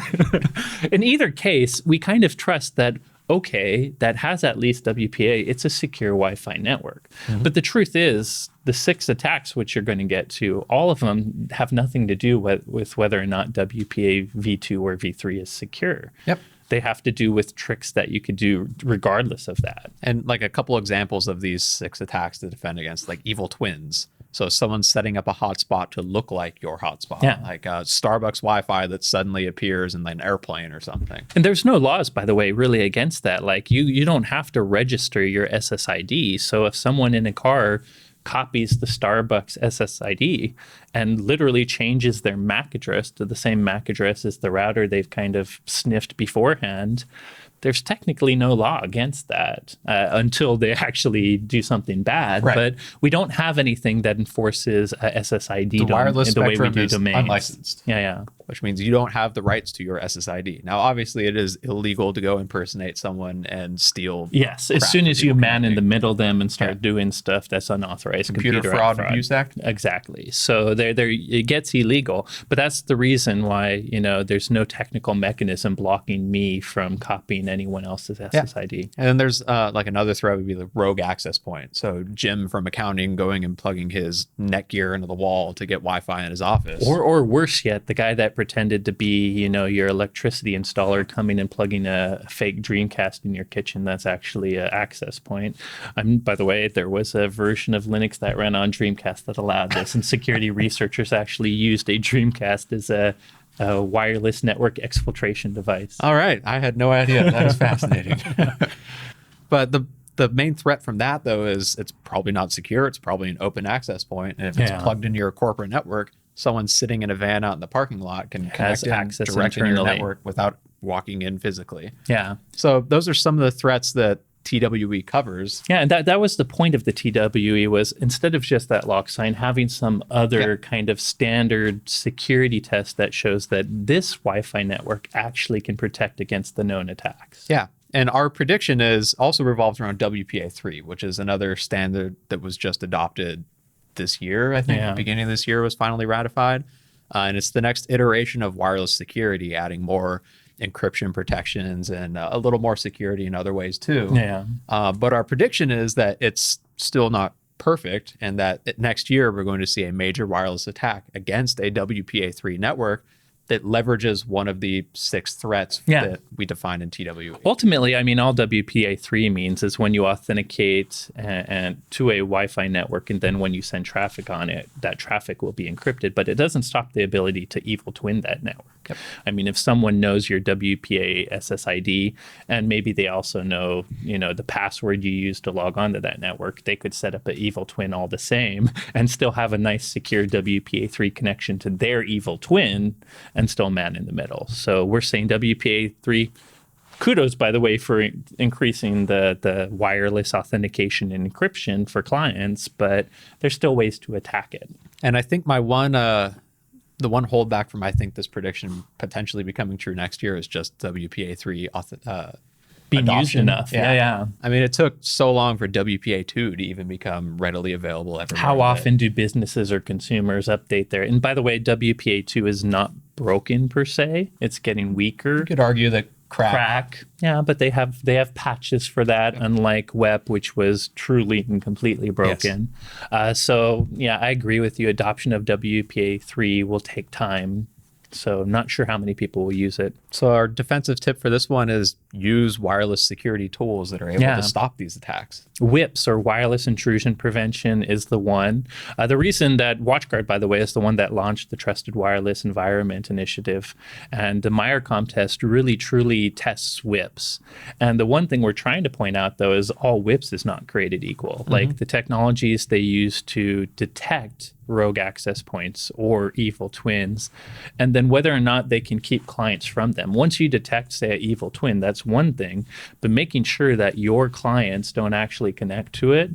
In either case, we kind of trust that, okay, that has at least WPA. It's a secure Wi-Fi network. Mm-hmm. But the truth is, the 6 attacks which you're going to get to, all of them have nothing to do with whether or not WPA V2 or V3 is secure. Yep. They have to do with tricks that you could do regardless of that. And like a couple examples of these 6 attacks to defend against, like evil twins. So someone's setting up a hotspot to look like your hotspot, like Starbucks Wi-Fi that suddenly appears in an airplane or something. And there's no laws, by the way, really against that. Like you don't have to register your SSID. So if someone in a car copies the Starbucks SSID and literally changes their MAC address to the same MAC address as the router they've kind of sniffed beforehand, there's technically no law against that until they actually do something bad. Right. But we don't have anything that enforces SSID the wireless in the way we do is domains. Unlicensed. Yeah. Which means you don't have the rights to your SSID. Now, obviously, it is illegal to go impersonate someone and steal. Yes, as soon as you man in the middle them and start doing stuff that's unauthorized. Computer Fraud Abuse Act. Exactly. So there, it gets illegal. But that's the reason why there's no technical mechanism blocking me from copying anyone else's SSID. Yeah. And then there's like another threat would be the rogue access point. So Jim from accounting going and plugging his Netgear into the wall to get Wi-Fi in his office. Or worse yet, the guy that pretended to be, your electricity installer coming and plugging a fake Dreamcast in your kitchen. That's actually an access point. By the way, there was a version of Linux that ran on Dreamcast that allowed this, and security researchers actually used a Dreamcast as a wireless network exfiltration device. All right. I had no idea. That is fascinating. But the main threat from that, though, is it's probably not secure. It's probably an open access point. And if it's plugged into your corporate network, someone sitting in a van out in the parking lot can connect access directly to your network without walking in physically. Yeah. So those are some of the threats that TWE covers. Yeah, and that was the point of the TWE, was instead of just that lock sign, having some other kind of standard security test that shows that this Wi-Fi network actually can protect against the known attacks. Yeah. And our prediction is also revolves around WPA3, which is another standard that was just adopted this year, I think. Beginning of this year was finally ratified. And it's the next iteration of wireless security, adding more encryption protections and a little more security in other ways too. But our prediction is that it's still not perfect, and that next year we're going to see a major wireless attack against a WPA3 network that leverages one of the 6 threats that we define in TWE. Ultimately, I mean, all WPA3 means is when you authenticate and to a Wi-Fi network, and then when you send traffic on it, that traffic will be encrypted, but it doesn't stop the ability to evil twin that network. I mean, if someone knows your WPA SSID, and maybe they also know, the password you use to log onto that network, they could set up an evil twin all the same and still have a nice secure WPA3 connection to their evil twin and still man in the middle. So we're saying WPA3, kudos, by the way, for increasing the wireless authentication and encryption for clients, but there's still ways to attack it. And I think the one holdback from, I think, this prediction potentially becoming true next year is just WPA3 being adoption. Used enough. Yeah. I mean, it took so long for WPA2 to even become readily available everywhere. How often do businesses or consumers update their... And by the way, WPA2 is not broken per se. It's getting weaker. You could argue that crack. Yeah, but they have patches for that, unlike WEP, which was truly and completely broken. So yeah, I agree with you. Adoption of WPA3 will take time. So not sure how many people will use it. So our defensive tip for this one is use wireless security tools that are able to stop these attacks. WIPS, or wireless intrusion prevention, is the one. The reason that WatchGuard, by the way, is the one that launched the Trusted Wireless Environment Initiative. And the Meyercom test really, truly tests WIPS. And the one thing we're trying to point out, though, is all WIPS is not created equal. Like the technologies they use to detect rogue access points or evil twins, and then whether or not they can keep clients from them. Once you detect, say, an evil twin, that's one thing, but making sure that your clients don't actually connect to it,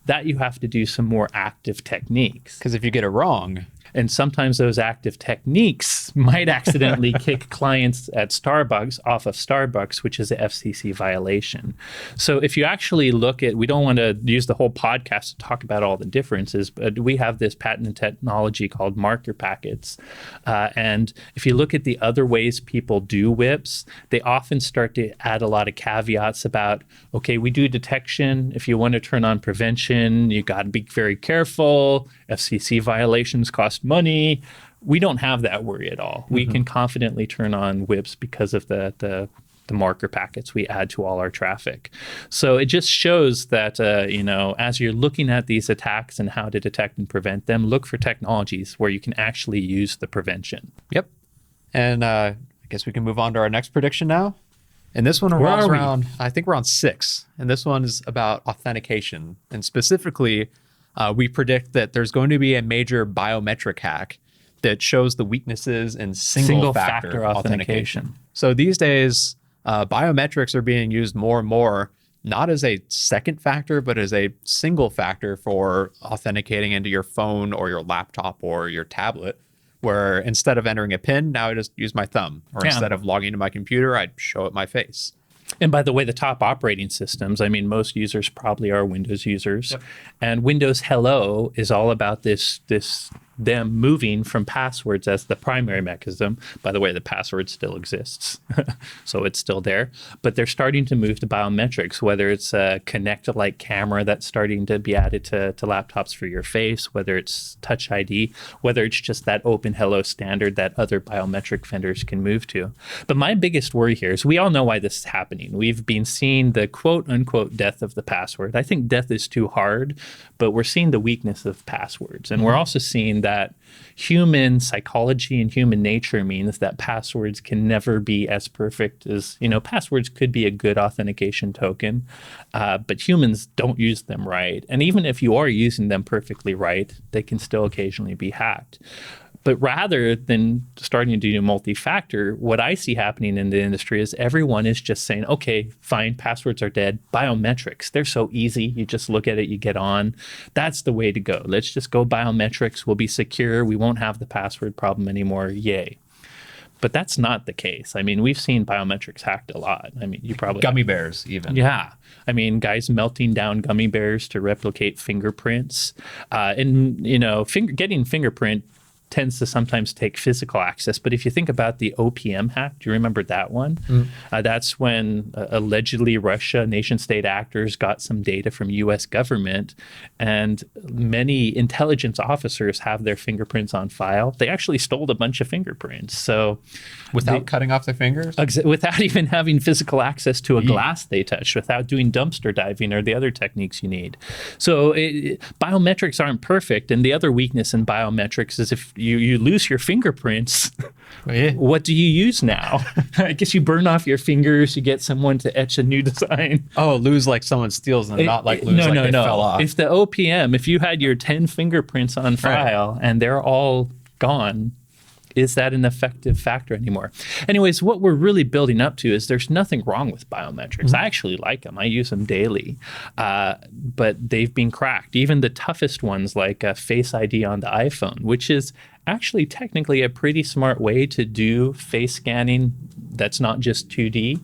that you have to do some more active techniques. Because if you get it wrong... And sometimes those active techniques might accidentally kick clients at Starbucks off of Starbucks, which is a FCC violation. So if you actually look at, we don't want to use the whole podcast to talk about all the differences, but we have this patented technology called marker packets. And if you look at the other ways people do WIPs, they often start to add a lot of caveats about, okay, we do detection. If you want to turn on prevention, you got to be very careful. FCC violations cost money. We don't have that worry at all. We can confidently turn on WIPs because of the marker packets we add to all our traffic. So it just shows that, as you're looking at these attacks and how to detect and prevent them, look for technologies where you can actually use the prevention. Yep. And I guess we can move on to our next prediction now. And this one revolves around, I think we're on 6. And this one is about authentication. And specifically, we predict that there's going to be a major biometric hack that shows the weaknesses in single-factor authentication. So these days, biometrics are being used more and more, not as a second factor, but as a single factor for authenticating into your phone or your laptop or your tablet, where instead of entering a PIN, now I just use my thumb. Or instead of logging into my computer, I show it my face. And by the way, the top operating systems, I mean, most users probably are Windows users. And Windows Hello is all about them moving from passwords as the primary mechanism. By the way, the password still exists, so it's still there. But they're starting to move to biometrics, whether it's a Connect-like camera that's starting to be added to laptops for your face, whether it's Touch ID, whether it's just that Open Hello standard that other biometric vendors can move to. But my biggest worry here is we all know why this is happening. We've been seeing the quote-unquote death of the password. I think death is too hard, but we're seeing the weakness of passwords. And we're also seeing that human psychology and human nature means that passwords can never be as perfect as, passwords could be a good authentication token, but humans don't use them right. And even if you are using them perfectly right, they can still occasionally be hacked. But rather than starting to do multi-factor, what I see happening in the industry is everyone is just saying, okay, fine, passwords are dead. Biometrics, they're so easy. You just look at it, you get on. That's the way to go. Let's just go biometrics. We'll be secure. We won't have the password problem anymore. Yay. But that's not the case. I mean, we've seen biometrics hacked a lot. I mean, you probably gummy bears even. Yeah. I mean, guys melting down gummy bears to replicate fingerprints. And, getting fingerprint tends to sometimes take physical access. But if you think about the Opm hack, do you remember that one? That's when allegedly Russia, nation-state actors got some data from U.S. government, and many intelligence officers have their fingerprints on file. They actually stole a bunch of fingerprints. So without cutting off their fingers? Without even having physical access to a glass they touched, without doing dumpster diving or the other techniques you need. So biometrics aren't perfect. And the other weakness in biometrics is if you lose your fingerprints, what do you use now? I guess you burn off your fingers, you get someone to etch a new design. Oh, lose like someone steals them, not like lose they fell off. If the OPM, if you had your 10 fingerprints on file and they're all gone, is that an effective factor anymore? Anyways, what we're really building up to is there's nothing wrong with biometrics. I actually like them. I use them daily. But they've been cracked. Even the toughest ones like Face ID on the iPhone, which is actually technically a pretty smart way to do face scanning that's not just 2D.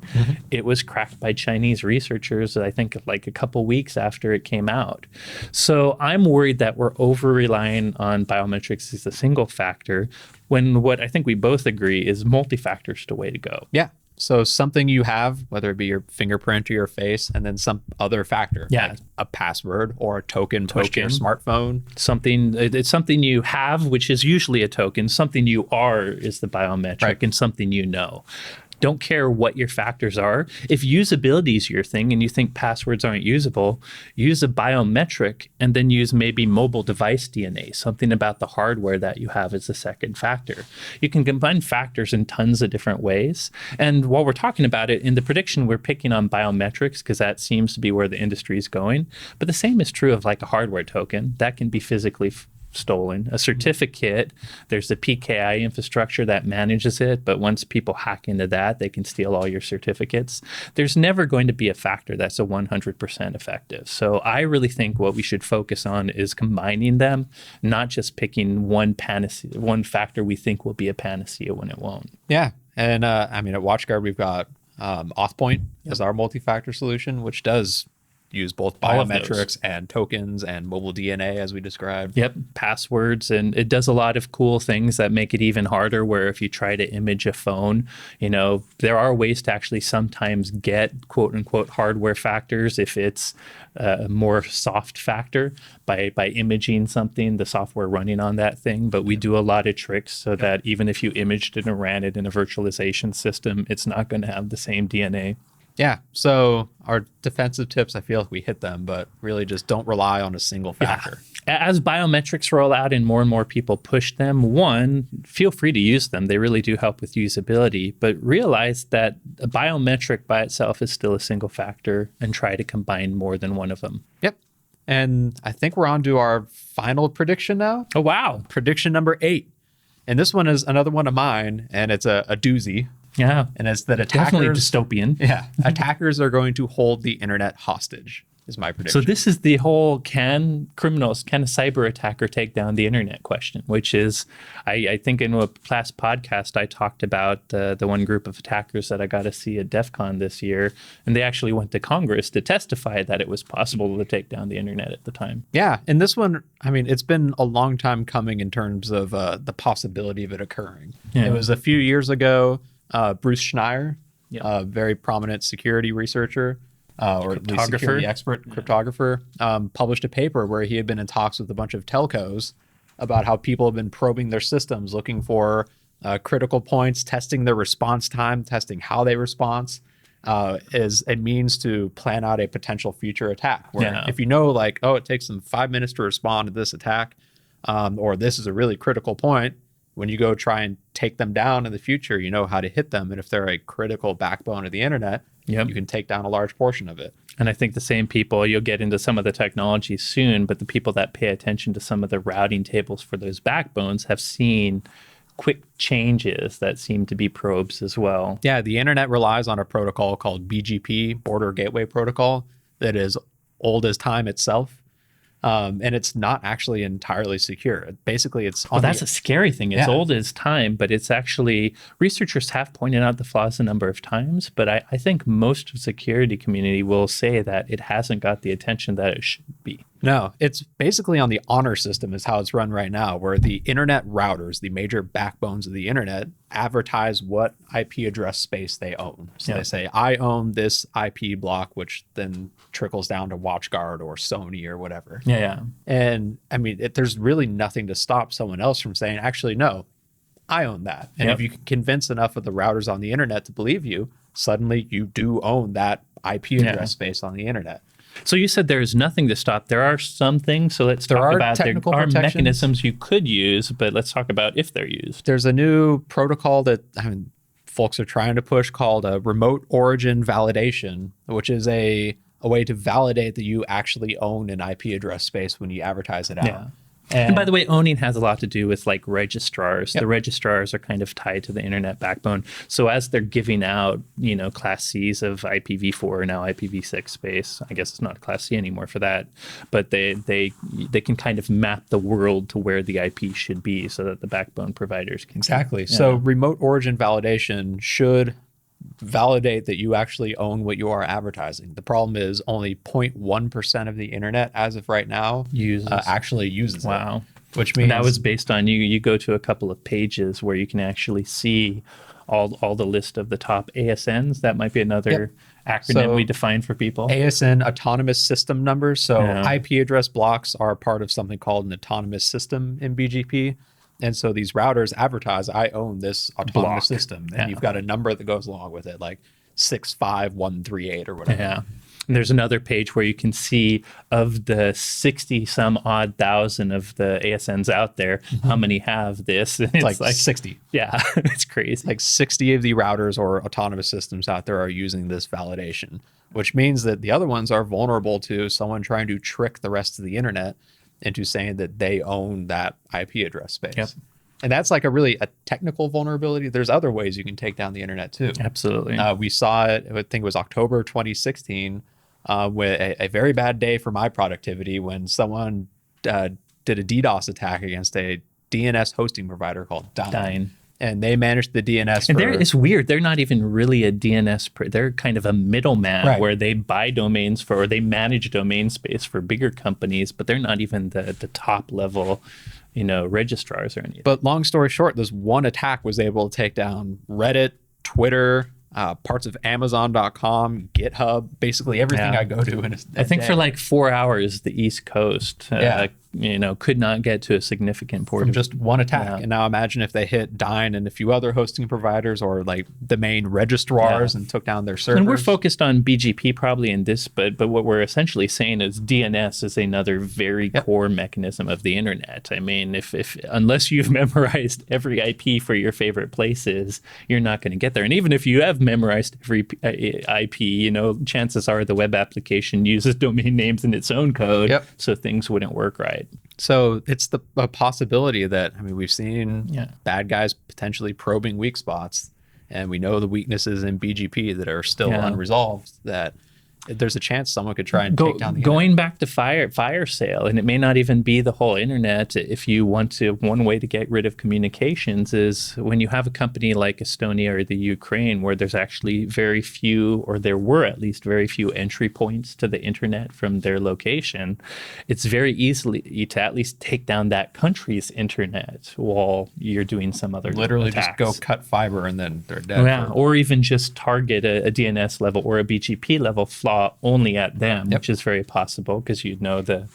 It was cracked by Chinese researchers, I think, like a couple weeks after it came out. So I'm worried that we're over-relying on biometrics as a single factor, when what I think we both agree is multi-factor is the way to go. Yeah. So something you have, whether it be your fingerprint or your face, and then some other factor, like a password or a token pushed to your smartphone. It's something you have, which is usually a token. Something you are is the biometric, and something you know. Don't care what your factors are. If usability is your thing and you think passwords aren't usable, use a biometric and then use maybe mobile device DNA, something about the hardware that you have as a second factor. You can combine factors in tons of different ways. And while we're talking about it, in the prediction, we're picking on biometrics because that seems to be where the industry is going. But the same is true of like a hardware token that can be physically stolen. A certificate, there's the PKI infrastructure that manages it, but once people hack into that, they can steal all your certificates. There's never going to be a factor that's a 100% effective. So I really think what we should focus on is combining them, not just picking one factor we think will be a panacea when it won't. Yeah. And I mean, at WatchGuard, we've got AuthPoint as our multi-factor solution, which does use both biometrics and tokens and mobile DNA, as we described. Yep, passwords, and it does a lot of cool things that make it even harder, where if you try to image a phone, there are ways to actually sometimes get quote-unquote hardware factors if it's a more soft factor by imaging something, the software running on that thing. But we do a lot of tricks so that even if you imaged it and ran it in a virtualization system, it's not going to have the same DNA. Yeah. So our defensive tips, I feel like we hit them, but really just don't rely on a single factor. Yeah. As biometrics roll out and more people push them, one, feel free to use them. They really do help with usability, but realize that a biometric by itself is still a single factor and try to combine more than one of them. Yep. And I think we're on to our final prediction now. Oh, wow. Prediction number 8. And this one is another one of mine, and it's a doozy. Yeah. And it's that definitely dystopian. Yeah. Attackers are going to hold the internet hostage, is my prediction. So this is the whole can a cyber attacker take down the internet question, which is, I think in a last podcast, I talked about the one group of attackers that I got to see at DEF CON this year. And they actually went to Congress to testify that it was possible to take down the internet at the time. Yeah. And this one, I mean, it's been a long time coming in terms of the possibility of it occurring. Yeah. It was a few years ago. Bruce Schneier, a very prominent security researcher, or at least security expert, cryptographer, published a paper where he had been in talks with a bunch of telcos about how people have been probing their systems, looking for critical points, testing their response time, testing how they respond, as a means to plan out a potential future attack. Where if you know, like, oh, it takes them 5 minutes to respond to this attack, or this is a really critical point, when you go try and take them down in the future, you know how to hit them. And if they're a critical backbone of the internet, you can take down a large portion of it. And I think the same people, you'll get into some of the technology soon, but the people that pay attention to some of the routing tables for those backbones have seen quick changes that seem to be probes as well. Yeah, the internet relies on a protocol called BGP, Border Gateway Protocol, that is old as time itself. And it's not actually entirely secure. Basically, it's on that's a scary thing. It's old as time, but it's actually, researchers have pointed out the flaws a number of times, but I think most of the security community will say that it hasn't got the attention that it should be. No, it's basically on the honor system is how it's run right now, where the internet routers, the major backbones of the internet, advertise what IP address space they own. So they say, I own this IP block, which then trickles down to WatchGuard or Sony or whatever. Yeah. And I mean, there's really nothing to stop someone else from saying, actually, no, I own that. And if you can convince enough of the routers on the internet to believe you, suddenly you do own that IP address space on the internet. So you said there's nothing to stop. There are some things. So let's talk about there are mechanisms you could use, but let's talk about if they're used. There's a new protocol that folks are trying to push called a remote origin validation, which is a way to validate that you actually own an IP address space when you advertise it out. Yeah. And by the way, owning has a lot to do with like registrars. The registrars are kind of tied to the internet backbone. So as they're giving out, class Cs of IPv4 or now IPv6 space, I guess it's not class C anymore for that, but they can kind of map the world to where the IP should be so that the backbone providers can. Exactly. So remote origin validation should validate that you actually own what you are advertising. The problem is only 0.1% of the internet as of right now actually uses it. Which means that was based on you go to a couple of pages where you can actually see all the list of the top ASNs. That might be another acronym we define for people. ASN, autonomous system numbers. So IP address blocks are part of something called an autonomous system in BGP. And so these routers advertise, I own this autonomous system. And you've got a number that goes along with it, like 65138 or whatever. Yeah. And there's another page where you can see of the 60 some odd thousand of the ASNs out there, how many have this? And it's like 60. Yeah, it's crazy. Like 60 of the routers or autonomous systems out there are using this validation, which means that the other ones are vulnerable to someone trying to trick the rest of the internet into saying that they own that IP address space. And that's like a technical vulnerability. There's other ways you can take down the internet too. Absolutely. We saw it, I think it was October 2016, with a very bad day for my productivity when someone did a DDoS attack against a DNS hosting provider called Dyne. And they managed the DNS. And it's weird. They're not even really a DNS. They're kind of a middleman where they buy domains or they manage domain space for bigger companies, but they're not even the top level, registrars or anything. But long story short, this one attack was able to take down Reddit, Twitter, parts of Amazon.com, GitHub, basically everything I go to in I think for like 4 hours, the East Coast, could not get to a significant port. From just one attack. And now imagine if they hit Dyne and a few other hosting providers or like the main registrars and took down their servers. And we're focused on BGP probably in this, but what we're essentially saying is DNS is another very core mechanism of the internet. I mean, if unless you've memorized every IP for your favorite places, you're not going to get there. And even if you have memorized every IP, chances are the web application uses domain names in its own code, so things wouldn't work right. So it's a possibility that, we've seen bad guys potentially probing weak spots, and we know the weaknesses in BGP that are still unresolved, that there's a chance someone could try and take down the going back to fire sale, and it may not even be the whole internet. If you want to, one way to get rid of communications is when you have a company like Estonia or the Ukraine, where there's actually very few, or there were at least very few entry points to the internet from their location. It's very easily to at least take down that country's internet while you're doing some other attacks. Just go cut fiber and then they're dead. Or even just target a DNS level or a BGP level flaw only at them, which is very possible because you'd know the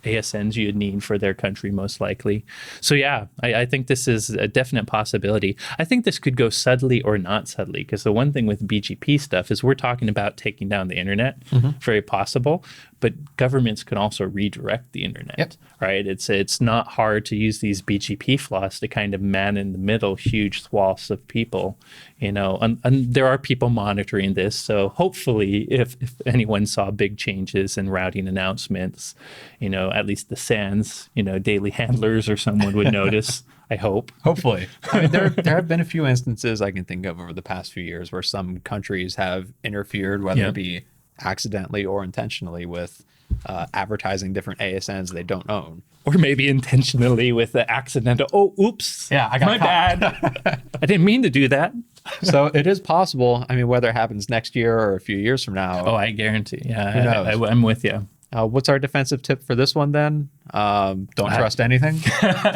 ASNs you'd need for their country most likely. So I think this is a definite possibility. I think this could go subtly or not subtly, because the one thing with BGP stuff is we're talking about taking down the internet, very possible, but governments can also redirect the internet, right? It's not hard to use these BGP flaws to kind of man in the middle huge swaths of people, and there are people monitoring this. So hopefully if anyone saw big changes in routing announcements, at least the SANS, daily handlers or someone would notice. I hope. Hopefully. There have been a few instances I can think of over the past few years where some countries have interfered, whether it be accidentally or intentionally, with advertising different ASNs they don't own. Or maybe intentionally with the accidental, oh, oops. Yeah, I got my bad. I didn't mean to do that. So it is possible. I mean, whether it happens next year or a few years from now. Oh, I guarantee. Yeah, who knows? I'm with you. What's our defensive tip for this one then? Don't trust anything.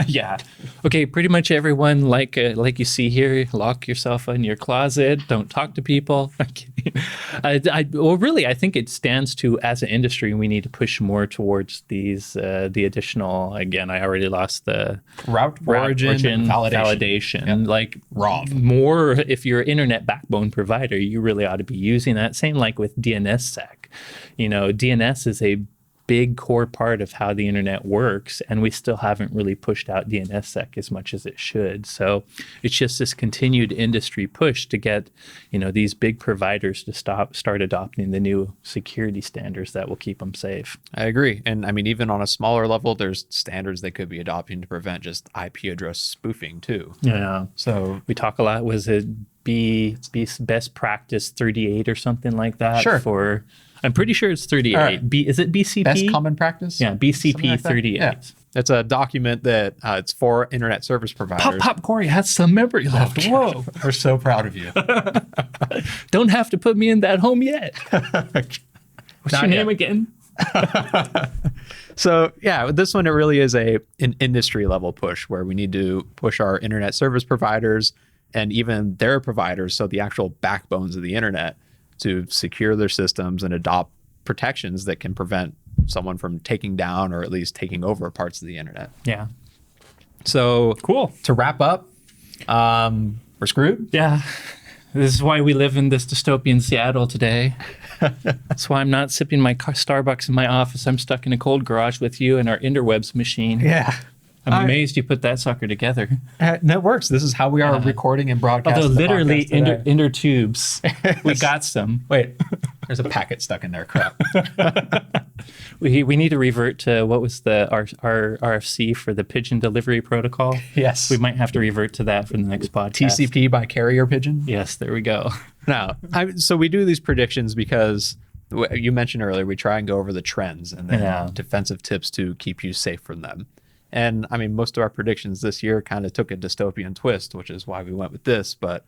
Yeah. Okay. Pretty much everyone, like you see here, lock yourself in your closet. Don't talk to people. Well, really, I think it stands to, as an industry, we need to push more towards these the additional. Again, I already lost the route origin validation. Yep. Like ROV. More, if you're an internet backbone provider, you really ought to be using that. Same like with DNSSEC. DNS is a big core part of how the internet works, and we still haven't really pushed out DNSSEC as much as it should. So it's just this continued industry push to get, these big providers to start adopting the new security standards that will keep them safe. I agree. And I mean, even on a smaller level, there's standards they could be adopting to prevent just IP address spoofing too. Yeah. So we talk a lot, was it best practice 38 or something like that? Sure. I'm pretty sure it's 38. Right. Is it BCP? Best common practice? Yeah, BCP like 38. Yeah. It's a document that it's for internet service providers. Pop, Corey has some memory left. Whoa. We're so proud of you. Don't have to put me in that home yet. What's your name again? So yeah, with this one, it really is an industry level push where we need to push our internet service providers and even their providers, so the actual backbones of the internet, to secure their systems and adopt protections that can prevent someone from taking down or at least taking over parts of the internet. Yeah. So cool. To wrap up, we're screwed. Yeah. This is why we live in this dystopian Seattle today. That's why I'm not sipping my Starbucks in my office. I'm stuck in a cold garage with you and our interwebs machine. Yeah. I'm amazed you put that sucker together. That works. This is how we are recording and broadcasting. Although literally inner tubes. We got some. Wait, there's a packet stuck in there. Crap. We need to revert to what was our RFC for the pigeon delivery protocol. Yes. We might have to revert to that for the next podcast. TCP by carrier pigeon? Yes, there we go. Now, so we do these predictions because you mentioned earlier, we try and go over the trends and then defensive tips to keep you safe from them. And I mean, most of our predictions this year kind of took a dystopian twist, which is why we went with this. But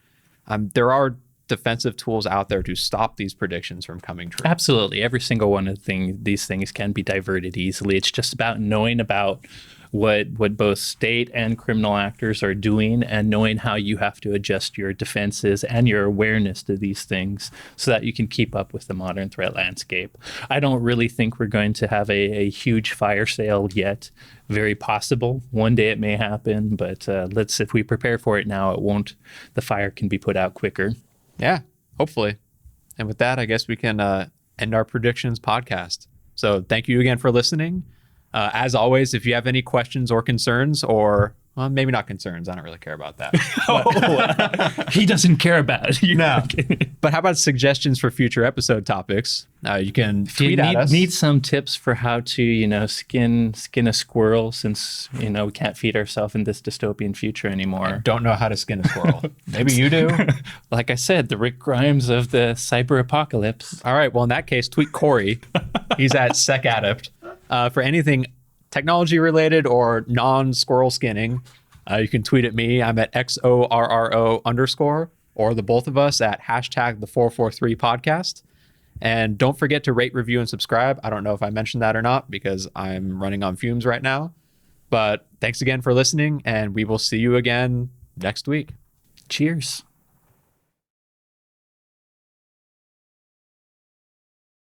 there are defensive tools out there to stop these predictions from coming true. Absolutely. Every single one of these things can be diverted easily. It's just about knowing about what both state and criminal actors are doing and knowing how you have to adjust your defenses and your awareness to these things so that you can keep up with the modern threat landscape. I don't really think we're going to have a huge fire sale yet. Very possible. One day it may happen, but if we prepare for it now, it won't. The fire can be put out quicker. Yeah, hopefully. And with that, I guess we can end our predictions podcast. So thank you again for listening. As always, if you have any questions or concerns, or well, maybe not concerns, I don't really care about that. He doesn't care about it. No. But how about suggestions for future episode topics? You can tweet at us. Need some tips for how to, skin a squirrel, since we can't feed ourselves in this dystopian future anymore. I don't know how to skin a squirrel. Maybe you do. Like I said, the Rick Grimes of the cyber apocalypse. All right. Well, in that case, tweet Corey. He's at SecAdept. For anything technology related or non-squirrel skinning, you can tweet at me. I'm at XORRO_, or the both of us at #the443podcast. And don't forget to rate, review, and subscribe. I don't know if I mentioned that or not because I'm running on fumes right now. But thanks again for listening, and we will see you again next week. Cheers.